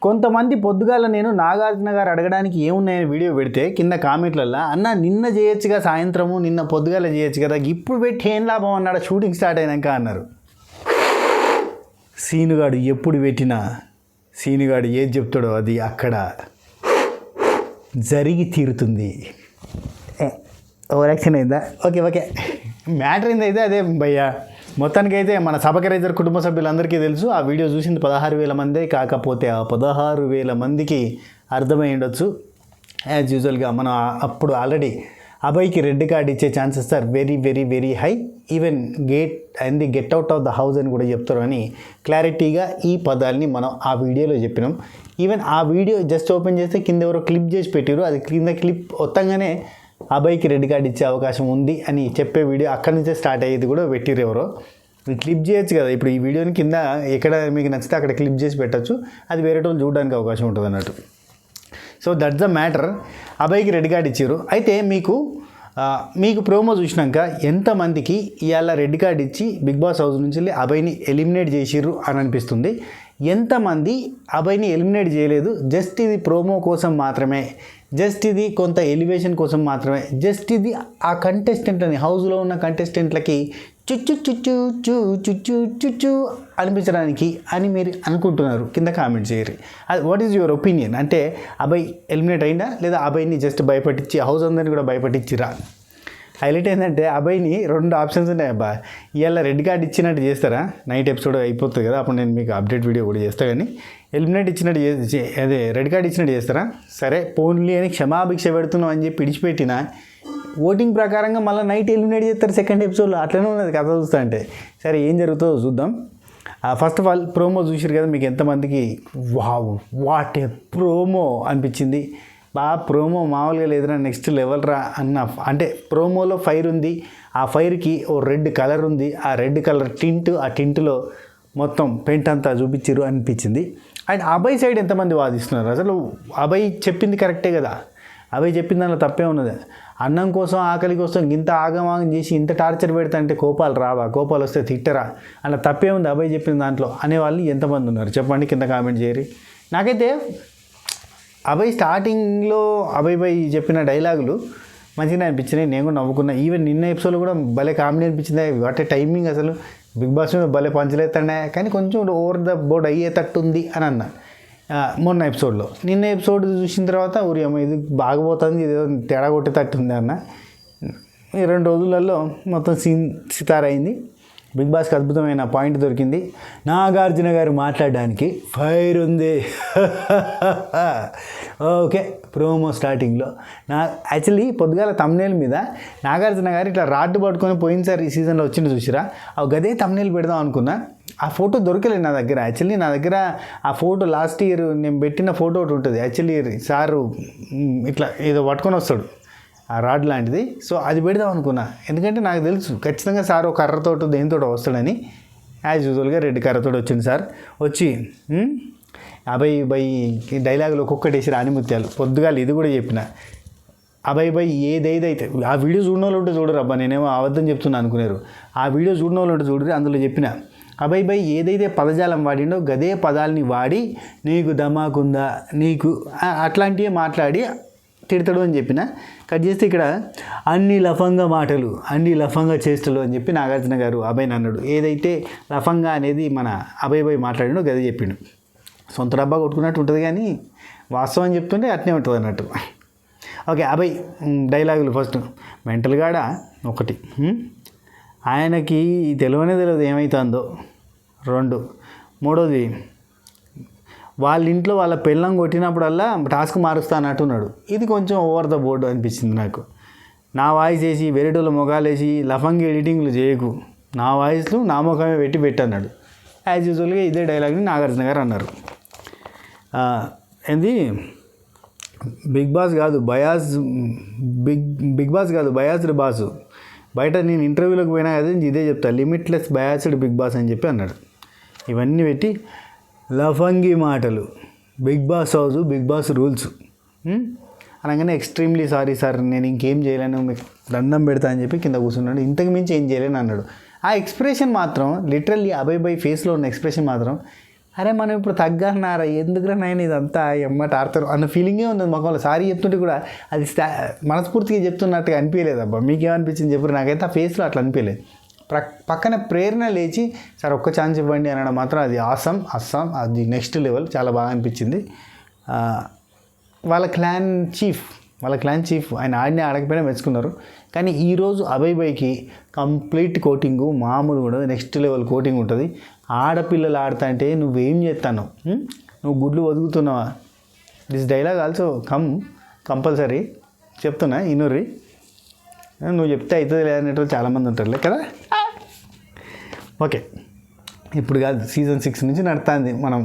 కొంతమంది పొద్దుగాల నేను నాగార్జున గారు అడగడానికి ఏమున్నాయని వీడియో పెడితే కింద కామెంట్లల్లో అన్న నిన్న చేయొచ్చుగా సాయంత్రము నిన్న పొద్దుగాల చేయొచ్చు కదా ఇప్పుడు పెట్టి ఏం లాభం అన్నాడు షూటింగ్ స్టార్ట్ అయినాక అన్నారు. సీనుగాడు ఎప్పుడు పెట్టినా సీనుగాడు ఏది చెప్తాడో అది అక్కడ జరిగి తీరుతుంది. ఓవర్ యాక్షన్ అయిందా? ఓకే మ్యాటర్ ఏంది అయితే అదే భయ్యా. మొత్తానికైతే మన సబకరైజర్ కుటుంబ సభ్యులందరికీ తెలుసు. ఆ వీడియో చూసింది 16,000 మందే. కాకపోతే ఆ 16,000 మందికి అర్థమై ఉండొచ్చు. యాజ్ యూజువల్గా మనం అప్పుడు ఆల్రెడీ అభయ్కి రెడ్ కార్డ్ ఇచ్చే chances are very very very high. Even get out of the house అని కూడా చెప్తారు అని క్లారిటీగా ఈ పదాలని మనం ఆ వీడియోలో చెప్పినాం. ఈవెన్ ఆ వీడియో జస్ట్ ఓపెన్ చేస్తే కింద ఎవరో క్లిప్ చేసి పెట్టారు. అది కింద క్లిప్ వత్తంగానే అభయ్కి రెడ్ కార్డ్ ఇచ్చే అవకాశం ఉంది అని చెప్పే వీడియో అక్కడి నుంచే స్టార్ట్ అయ్యేది కూడా పెట్టిరు ఎవరో. క్లిప్ చేయొచ్చు కదా, ఇప్పుడు ఈ వీడియోని కింద ఎక్కడ మీకు నచ్చితే అక్కడ క్లిప్ చేసి పెట్టచ్చు. అది వేరే వాళ్ళు చూడడానికి అవకాశం ఉంటుంది అన్నట్టు. So that's the matter. అభయ్కి రెడ్ కార్డ్ ఇచ్చారు. అయితే మీకు ప్రోమో చూసినాక ఎంతమందికి ఇవాళ రెడ్ కార్డ్ ఇచ్చి బిగ్ బాస్ హౌస్ నుంచి వెళ్ళి అభయ్ని ఎలిమినేట్ చేసిర్రు అని అనిపిస్తుంది? ఎంతమంది అభయ్ని ఎలిమినేట్ చేయలేదు, జస్ట్ ఇది ప్రోమో కోసం మాత్రమే, జస్ట్ ఇది కొంత ఎలివేషన్ కోసం మాత్రమే, జస్ట్ ఇది ఆ కంటెస్టెంట్లని హౌస్లో ఉన్న కంటెస్టెంట్లకి చుచ్చు చుచ్చు చూ చుచ్చు చుచ్చు అనిపించడానికి అని మీరు అనుకుంటున్నారు? కింద కామెంట్ చేయరు. అది వాట్ ఈజ్ యువర్ ఒపీనియన్? అంటే అభయ్ ఎలిమినేట్ అయిందా లేదా అభయ్ని జస్ట్ భయపట్టించి హౌస్ అందరిని కూడా భయపట్టించిరా? హైలైట్ ఏంటంటే అభయ్ని 2 ఆప్షన్స్ ఉన్నాయి. అబ్బా ఇవాళ రెడ్ కార్డ్ ఇచ్చినట్టు చేస్తారా? నైట్ ఎపిసోడ్ అయిపోతుంది కదా, అప్పుడు నేను మీకు అప్డేట్ వీడియో కూడా చేస్తాను. కానీ ఎలిమినేట్ ఇచ్చినట్టు అదే రెడ్ కార్డ్ ఇచ్చినట్టు చేస్తారా? సరే పోన్లీ అని క్షమాభిక్ష పెడుతున్నాం అని చెప్పి విడిచిపెట్టిన ఓటింగ్ ప్రకారంగా మళ్ళీ నైట్ ఎలిమినేట్ చేస్తారు సెకండ్ ఎపిసోడ్లో. అట్లనే ఉన్నది కథ చూస్తా అంటే. సరే ఏం జరుగుతుందో చూద్దాం. ఫస్ట్ ఆఫ్ ఆల్ ప్రోమో చూసారు కదా, మీకు ఎంతమందికి వాట్ ఏ ప్రోమో అనిపించింది? బాగా ప్రోమో మామూలుగా లేదురా, నెక్స్ట్ లెవెల్ రా అన్న. అంటే ప్రోమోలో ఫైర్ ఉంది, ఆ ఫైర్కి ఓ రెడ్ కలర్ ఉంది, ఆ రెడ్ కలర్ టింట్, ఆ టింట్లో మొత్తం పెయింట్ అంతా చూపించారు అనిపించింది. అండ్ అభయ్ సైడ్ ఎంతమంది వాదిస్తున్నారు? అసలు అభయ్ చెప్పింది కరెక్టే కదా, అభయ్ చెప్పిన దానిలో తప్పే ఉన్నది. అన్నం కోసం ఆకలి కోసం ఇంత ఆగమాగం చేసి ఇంత టార్చర్ పెడతా అంటే కోపాలు రావా? కోపాలు వస్తే తిట్టరా? అలా తప్పే ఉంది అభయ్ చెప్పిన దాంట్లో అనేవాళ్ళు ఎంతమంది ఉన్నారు చెప్పండి, కింద కామెంట్ చేయరు. నాకైతే అభయ్ స్టార్టింగ్లో అభయ్ చెప్పిన డైలాగులు మంచిగా అనిపించినాయి, నేను కూడా నవ్వుకున్నా. ఈవెన్ నిన్న ఎపిసోడ్లో కూడా భలే కామెడీ అనిపించింది. వాటే టైమింగ్ అసలు బిగ్ బాస్ మీద భలే పంచలేతండే, కానీ కొంచెం ఓవర్ ద బోర్డ్ అయ్యేటట్టుంది అని అన్న మొన్న ఎపిసోడ్లో. నిన్న ఎపిసోడ్ చూసిన తర్వాత ఊరియమ్మ ఇది బాగపోతుంది, ఇదేదో తేడా కొట్టేటట్టుంది అన్న. ఈ 2 రోజులలో మొత్తం సీన్ సితారైంది. బిగ్ బాస్కి అద్భుతమైన పాయింట్ దొరికింది. నాగార్జున గారు మాట్లాడడానికి ఫైర్ ఉంది. ఓకే ప్రోమో స్టార్టింగ్లో యాక్చువల్లీ పొద్దుగాల తమ్నేల్ మీద నాగార్జున గారు ఇట్లా రాడ్డు పట్టుకొని పోయినసారి ఈ సీజన్లో వచ్చింది చూసిరా, ఆ గదే తమ్నేల్ పెడదాం అనుకున్నా. ఆ ఫోటో దొరకలేదు నా దగ్గర. యాక్చువల్లీ నా దగ్గర ఆ ఫోటో లాస్ట్ ఇయర్ నేను పెట్టిన ఫోటో ఒకటి ఉంటుంది. యాక్చువల్లీ సారు ఇట్లా ఏదో పట్టుకొని వస్తాడు ఆ రాడ్ లాంటిది. సో అది పెడదాం అనుకున్నా, ఎందుకంటే నాకు తెలుసు ఖచ్చితంగా సార్ ఒక కర్రతోటి దేనితో వస్తాడని. యాజ్ యూజువల్గా రెడ్ కర్రతో వచ్చింది సార్. వచ్చి అభయ్ డైలాగులు ఒక్కొక్కటి వేసి రానిముత్యాలు. పొద్దుగాలు ఇది కూడా చెప్పిన అభయ్ ఏదైతే ఆ వీడియో చూడని వాళ్ళు ఉంటే చూడరు. అబ్బా నేనేమో అబద్ధం చెప్తున్నా అనుకున్నారు. ఆ వీడియో చూడని వాళ్ళు ఉంటే చూడరు. అందులో చెప్పిన అభయ్ ఏదైతే పదజాలం వాడిండో గదే పదాలని వాడి నీకు దమాకుందా నీకు అట్లాంటివే మాట్లాడి తిడతాడు అని చెప్పిన. కట్ చేస్తే ఇక్కడ అన్ని లఫంగా మాటలు, అన్ని లఫంగా చేష్టలు అని చెప్పి నాగార్జున గారు అభయ్ని అన్నాడు. ఏదైతే లఫంగా అనేది మన అభయ్ మాట్లాడిండో గదే చెప్పిండు. సొంత డబ్బా కొట్టుకున్నట్టు ఉంటుంది, కానీ వాస్తవం చెప్తుంటే అట్నే ఉంటుంది అన్నట్టు. ఓకే అభయ్ డైలాగులు. ఫస్ట్ మెంటల్గాడ ఒకటి, ఆయనకి తెలియనే తెలియదు ఏమవుతుందో. 2 మూడోది వాళ్ళ ఇంట్లో వాళ్ళ పెళ్ళం కొట్టినప్పుడల్లా టాస్క్ మారుస్తా అన్నట్టున్నాడు. ఇది కొంచెం ఓవర్ ద బోర్డు అనిపించింది నాకు. నా వాయిస్ వేసి వేరేటోళ్ళ మొగాలు వేసి లఫంగి ఎడిటింగ్లు చేయకు, నా వాయిస్లు నా ముఖమే పెట్టన్నాడు. యాజ్ యూజువల్గా ఇదే డైలాగ్ని నాగార్జున గారు అన్నారు. ఏంది బిగ్ బాస్ కాదు బయాస్డ్ బాసు. బయట నేను ఇంటర్వ్యూలోకి పోయినా కదా ఇదే చెప్తా, లిమిట్లెస్ బయాస్డ్ బిగ్ బాస్ అని చెప్పి అన్నాడు. ఇవన్నీ పెట్టి లఫంగి మాటలు, Bigg boss house, Bigg boss rules అనగానే ఎక్స్ట్రీమ్లీ సారీ సార్ నేను ఇంకేం చేయలేను, మీకు దండం పెడతా అని చెప్పి కింద కూర్చున్నాడు. ఇంతకు మించి ఏం చేయలేను అన్నాడు. ఆ ఎక్స్ప్రెషన్ మాత్రం లిటరల్లీ అభయ్ ఫేస్లో ఉన్న ఎక్స్ప్రెషన్ మాత్రం అరే మనం ఇప్పుడు తగ్గన్నారా ఎందుకురా నాయన ఇదంతా ఎమ్మట ఆడతారు అన్న ఫీలింగే ఉంది మొక్కలో. సారీ చెప్తుంటే కూడా అది మనస్ఫూర్తిగా చెప్తున్నట్టుగా అనిపించలేదబ్బా. మీకేమనిపించింది చెప్పారు? నాకైతే ఆ ఫేస్లో అట్లా అనిపించలేదు. పక్కన ప్రేరణ లేచి సార్ ఒక్క ఛాన్స్ ఇవ్వండి అనడం మాత్రం అది అస్సాం అది నెక్స్ట్ లెవెల్. చాలా బాగా అనిపించింది. వాళ్ళ క్లాన్ చీఫ్ ఆయన ఆడకపోయినా మెచ్చుకున్నారు. కానీ ఈరోజు అభయ్ బైకి కంప్లీట్ కోటింగు మామూలు కూడా నెక్స్ట్ లెవెల్ కోటింగ్ ఉంటుంది. ఆడపిల్లలు ఆడుతా అంటే నువ్వేం చేస్తాను? నువ్వు గుడ్లు వదుగుతున్నావా? దిస్ డైలాగ్ ఆల్సో కంపల్సరీ చెప్తున్నా ఇనుర్రి. నువ్వు చెప్తే అవుతుంది లేదనేటో చాలామంది ఉంటారులే కదా. ఓకే, ఇప్పుడు కాదు, సీజన్ 6 నుంచి నడుస్తుంది మనం.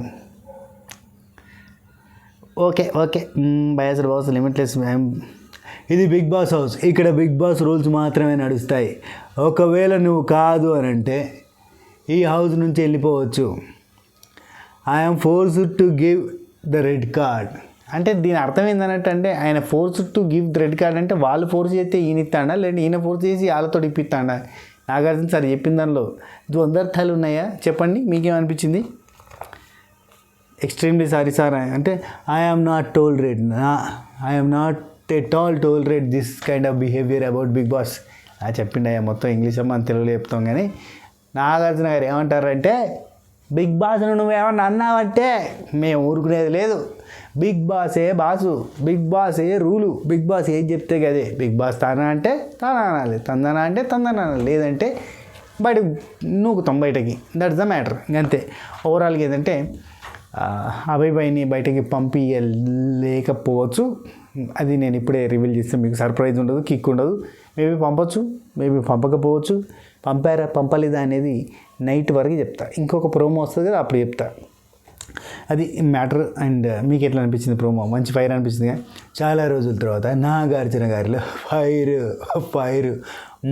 ఓకే బయాసర్ బాస్ లిమిట్లెస్. ఇది బిగ్ బాస్ హౌస్. ఇక్కడ బిగ్ బాస్ రూల్స్ మాత్రమే నడుస్తాయి. ఒకవేళ నువ్వు కాదు అని అంటే ఈ హౌస్ నుంచి వెళ్ళిపోవచ్చు. I'm forced to give the red card అంటే దీని అర్థం ఏంటన్నట్టు అంటే ఆయన forced to give the red card అంటే వాళ్ళు ఫోర్స్ చేస్తే ఈయన ఇస్తాడా, లేదంటే ఈయన ఫోర్స్ చేసి వాళ్ళతో ఇప్పిస్తాడా? నాగార్జున సార్ చెప్పిన దానిలో ద్వంద్వర్థాలు ఉన్నాయా? చెప్పండి, మీకేమనిపించింది? ఎక్స్ట్రీమ్లీ సారీ సార్ అంటే I am not at all tolerate this kind of behaviour about Bigg Boss చెప్పిండయ్యా. మొత్తం ఇంగ్లీష్ మనం తెలుగులో చెప్తాం. కానీ నాగార్జున గారు ఏమంటారంటే బిగ్ బాస్ను నువ్వేమన్నా అన్నావంటే మేము ఊరుకునేది లేదు. బిగ్ బాసే బాసు, బిగ్ బాసే రూలు, బిగ్ బాస్ ఏది చెప్తే కదే. బిగ్ బాస్ తానా అంటే తానా అనాలి, తందనా అంటే తందనా అనాలి, లేదంటే బయట నూకుతాం బయటకి. That's the matter. అంతే. ఓవరాల్గా ఏంటంటే అభయ్ బైని బయటకి పంపించలేకపోవచ్చు. అది నేను ఇప్పుడే రివీల్ చేస్తే మీకు సర్ప్రైజ్ ఉండదు, కిక్ ఉండదు. మేబీ పంపొచ్చు, మేబీ పంపకపోవచ్చు. పంపలేదా అనేది నైట్ వరకు చెప్తా. ఇంకొక ప్రోమో వస్తుంది కదా, అప్పుడు చెప్తా. అది మ్యాటర్. అండ్ మీకు ఎట్లా అనిపించింది ప్రోమో? మంచి ఫైర్ అనిపించింది. చాలా రోజుల తర్వాత నాగార్జున గారిలో ఫైర్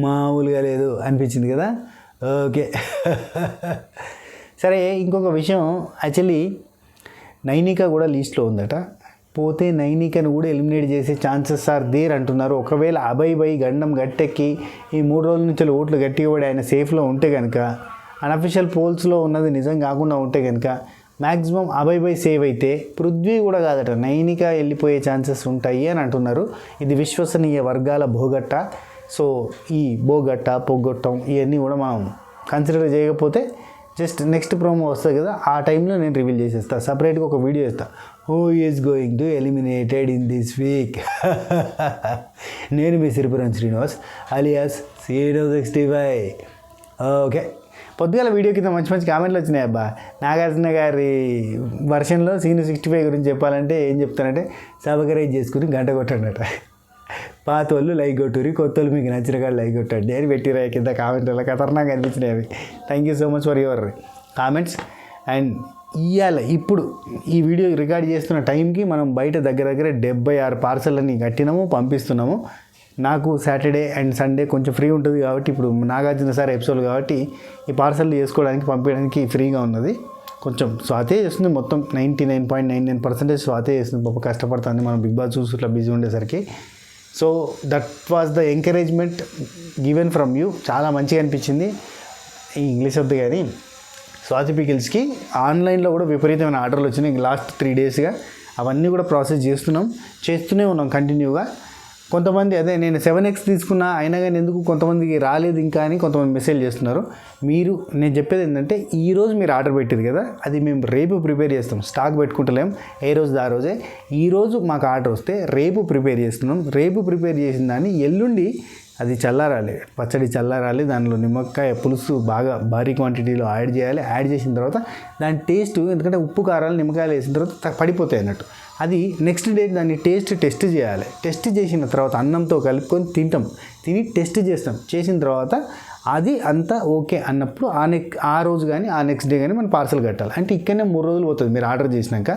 మామూలుగా లేదు అనిపించింది కదా. ఓకే సరే, ఇంకొక విషయం, యాక్చువల్లీ నైనిక కూడా లీస్ట్లో ఉందట. పోతే నైనికను కూడా ఎలిమినేట్ చేసే ఛాన్సెస్ ఆర్ దేర్ అంటున్నారు. ఒకవేళ అభయ్ బై గండం గట్టెక్కి ఈ 3 రోజుల నుంచి ఓట్లు గట్టిగా పడి ఆయన సేఫ్లో ఉంటే కనుక, అన్అఫిషియల్ పోల్స్లో ఉన్నది నిజం కాకుండా ఉంటే కనుక, మ్యాక్సిమం అభయ్ బై సేవ్ అయితే పృథ్వీ కూడా కాదట నైనిక వెళ్ళిపోయే ఛాన్సెస్ ఉంటాయి అని అంటున్నారు. ఇది విశ్వసనీయ వర్గాల భోగట్ట. సో ఈ పొగొట్టం ఇవన్నీ కూడా మనం కన్సిడర్ చేయకపోతే జస్ట్ నెక్స్ట్ ప్రోమో వస్తుంది కదా, ఆ టైంలో నేను రివీల్ చేసేస్తాను. సపరేట్గా ఒక వీడియో చేస్తాను. Who is going to eliminated in this week. నేను మీ Siripuram Srinivas alias Sino65. Okay, పొద్దుగాల వీడియో కింద మంచి కామెంట్లు వచ్చినాయి. అబ్బా, నాగార్జున గారి వర్షన్లో Sino65 గురించి చెప్పాలంటే ఏం చెప్తానంటే సబ్స్క్రైబ్ చేసుకుని గంట కొట్టండట. పాత వాళ్ళు లైక్ కొట్టురి, కొత్త వాళ్ళు మీకు నచ్చిన కాదు లైక్ కొట్టండి అని పెట్టిరా కింద కామెంట్లలో. ఖతర్నాక్ అనిపించినాయి అవి. Thank you so much for your comments. And ఇప్పుడు ఈ వీడియో రికార్డ్ చేస్తున్న టైంకి మనం బయట దగ్గర 76 పార్సల్ని కట్టినాము, పంపిస్తున్నాము. నాకు సాటర్డే అండ్ సండే కొంచెం ఫ్రీ ఉంటుంది కాబట్టి, ఇప్పుడు నాగార్జున సార్ ఎపిసోడ్ కాబట్టి ఈ పార్సల్ చేసుకోవడానికి పంపించడానికి ఫ్రీగా ఉన్నది. కొంచెం స్వాతే చేస్తుంది, మొత్తం 99.99% స్వాతే చేస్తుంది. పాప కష్టపడుతుంది, మనం బిగ్ బాస్ చూసి ఇట్లా బిజీ ఉండేసరికి. So that was the encouragement given from you. చాలా మంచిగా అనిపించింది. ఈ ఇంగ్లీష్ వద్దు కానీ స్వాతి పికిల్స్కి ఆన్లైన్లో కూడా విపరీతమైన ఆర్డర్లు వచ్చినాయి లాస్ట్ 3 డేస్గా. అవన్నీ కూడా ప్రాసెస్ చేస్తూనే ఉన్నాం కంటిన్యూగా. కొంతమంది అదే నేను 7x తీసుకున్నా అయినా కానీ ఎందుకు కొంతమందికి రాలేదు ఇంకా అని కొంతమంది మెసేజ్ చేస్తున్నారు. నేను చెప్పేది ఏంటంటే, ఈరోజు మీరు ఆర్డర్ పెట్టేది కదా, అది మేము రేపు ప్రిపేర్ చేస్తాం. స్టాక్ పెట్టుకుంటలేం, ఏ రోజు ఆ రోజే. ఈరోజు మాకు ఆర్డర్ వస్తే రేపు ప్రిపేర్ చేస్తున్నాం. రేపు ప్రిపేర్ చేసిన దాన్ని ఎల్లుండి అది చల్లారాలి, పచ్చడి చల్లారాలి, దానిలో నిమ్మకాయ పులుసు బాగా భారీ క్వాంటిటీలో యాడ్ చేయాలి. యాడ్ చేసిన తర్వాత దాని టేస్ట్, ఎందుకంటే ఉప్పు కారాలు నిమ్మకాయలు వేసిన తర్వాత పడిపోతాయి అన్నట్టు. అది నెక్స్ట్ డే దాన్ని టెస్ట్ చేయాలి. టెస్ట్ చేసిన తర్వాత అన్నంతో కలుపుకొని తిని టెస్ట్ చేసిన తర్వాత అది అంతా ఓకే అన్నప్పుడు ఆ రోజు కానీ ఆ నెక్స్ట్ డే కానీ మనం పార్సల్ కట్టాలి. అంటే ఇక్కడనే 3 రోజులు పోతుంది మీరు ఆర్డర్ చేసినాక,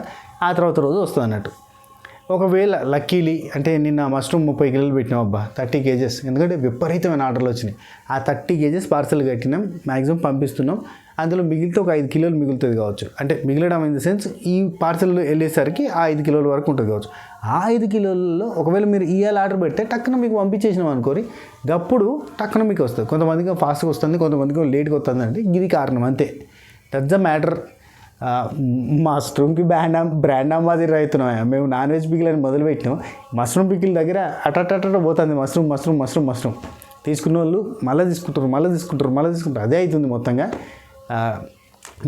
ఆ తర్వాత రోజు వస్తుంది అన్నట్టు. ఒకవేళ లక్కీలీ అంటే నిన్న మష్రూమ్ 30 కిలోలు పెట్టినాం అబ్బా, 30 కేజెస్, ఎందుకంటే విపరీతమైన ఆర్డర్లు వచ్చినాయి. ఆ 30 కేజెస్ పార్సల్ కట్టినాం, మ్యాక్సిమం పంపిస్తున్నాం. అందులో మిగిలితే ఒక 5 కిలోలు మిగులుతుంది కావచ్చు. అంటే మిగలడం ఇన్ ద సెన్స్ ఈ పార్సల్ వెళ్ళేసరికి ఆ 5 కిలోల వరకు ఉంటుంది కావచ్చు. ఆ 5 కిలోలలో ఒకవేళ మీరు ఇవాళ ఆర్డర్ పెడితే టక్కున మీకు పంపించేసినాం అనుకోరి, అప్పుడు టక్కున మీకు వస్తుంది. కొంతమందికి ఫాస్ట్గా వస్తుంది, కొంతమందికి లేట్గా వస్తుంది. అంటే ఇది కారణం, అంతే. That's the matter. మష్రూమ్కి బ్రాండ్ అంబాసిడర్ అవుతున్నాం. మేము నాన్ వెజ్ పికిల్ అని మొదలుపెట్టినాం, మష్రూమ్ పికిల్ దగ్గర అటట పోతుంది. మష్రూమ్ తీసుకున్న వాళ్ళు మళ్ళీ తీసుకుంటారు. అదే అవుతుంది మొత్తంగా.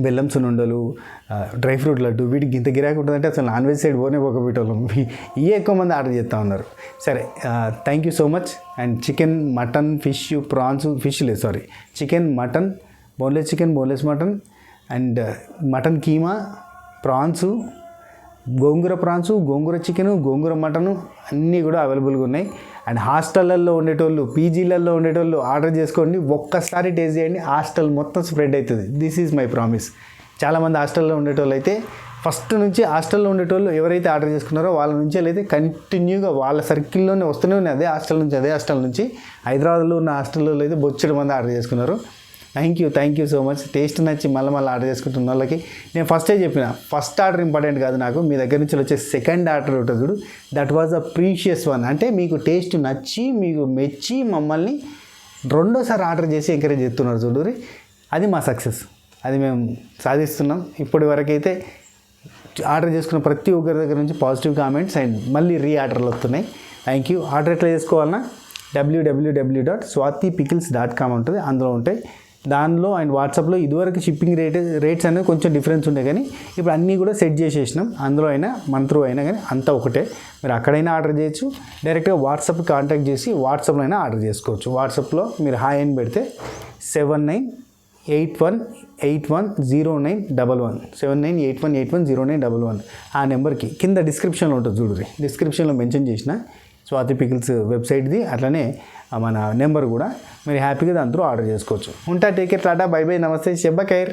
బెల్లం సున్నుండలు, డ్రై ఫ్రూట్ లడ్డు, వీటికి ఇంత గిరాకీ ఉంటుందంటే అసలు నాన్ వెజ్ సైడ్ పోకపోయేటోళ్ళం. ఇవే ఎక్కువ మంది ఆర్డర్ చేస్తూ ఉన్నారు. సరే, thank you so much. And chicken, mutton, fish, prawns, chicken, mutton, boneless chicken, boneless mutton, and mutton keema, prawns, gongura prawns, gongura chicken, gongura mutton అన్నీ కూడా అవైలబుల్గా ఉన్నాయి. అండ్ హాస్టళ్ళల్లో ఉండేటోళ్ళు, పీజీలలో ఉండేటోళ్ళు ఆర్డర్ చేసుకోండి, ఒక్కసారి టేస్ట్ చేయండి, హాస్టల్ మొత్తం స్ప్రెడ్ అవుతుంది. This is my promise. చాలామంది హాస్టల్లో ఉండేటోళ్ళు అయితే ఫస్ట్ నుంచి హాస్టల్లో ఉండేటోళ్ళు ఎవరైతే ఆర్డర్ చేసుకున్నారో వాళ్ళ నుంచి అయితే కంటిన్యూగా వాళ్ళ సర్కిల్లోనే వస్తూనే ఉన్నాయి. అదే హాస్టల్ నుంచి హైదరాబాద్లో ఉన్న హాస్టల్లో అయితే బొచ్చడి మంది ఆర్డర్ చేసుకున్నారు. Thank you so much. Taste నచ్చి మళ్ళీ ఆర్డర్ చేసుకుంటున్న వాళ్ళకి నేను ఫస్టే చెప్పిన, ఫస్ట్ ఆర్డర్ ఇంపార్టెంట్ కాదు నాకు, మీ దగ్గర నుంచి వచ్చే సెకండ్ ఆర్డర్ ఉంటుంది చూడు, that was a precious one. అంటే మీకు టేస్ట్ నచ్చి మీకు మెచ్చి మమ్మల్ని రెండోసారి ఆర్డర్ చేసి ఎంకరేజ్ చేస్తున్నారు చూడరి, అది మా సక్సెస్. అది మేము సాధిస్తున్నాం. ఇప్పటి వరకు అయితే ఆర్డర్ చేసుకున్న ప్రతి ఒక్కరి దగ్గర నుంచి పాజిటివ్ కామెంట్స్ అండ్ మళ్ళీ ఆర్డర్లు వస్తున్నాయి. Thank you. ఆర్డర్ ఎట్లా చేసుకోవాలన్నా www.swatipickles.com ఉంటుంది, అందులో ఉంటాయి. దానిలో అండ్ వాట్సాప్లో ఇదివరకు షిప్పింగ్ రేట్స్ అనేది కొంచెం డిఫరెన్స్ ఉండే, కానీ ఇప్పుడు అన్నీ కూడా సెట్ చేసేసినాం. అందులో అయినా మన త్రూ అయినా కానీ అంతా ఒకటే. మీరు అక్కడైనా ఆర్డర్ చేయొచ్చు, డైరెక్ట్గా వాట్సాప్ కాంటాక్ట్ చేసి వాట్సాప్లో అయినా ఆర్డర్ చేసుకోవచ్చు. వాట్సాప్లో మీరు హాయ్ అని పెడితే 7981810911 7981810911 ఆ నెంబర్కి కింద డిస్క్రిప్షన్లో ఉంటుంది చూడండి, డిస్క్రిప్షన్లో మెన్షన్ చేసిన స్వాతి పికిల్స్ వెబ్సైట్ది, అట్లనే మన నెంబర్ కూడా మీరు హ్యాపీగా దాంతో ఆర్డర్ చేసుకోవచ్చు. ఉంటా, take care, Tata, by by, నమస్తే, శుభ ఖైర్.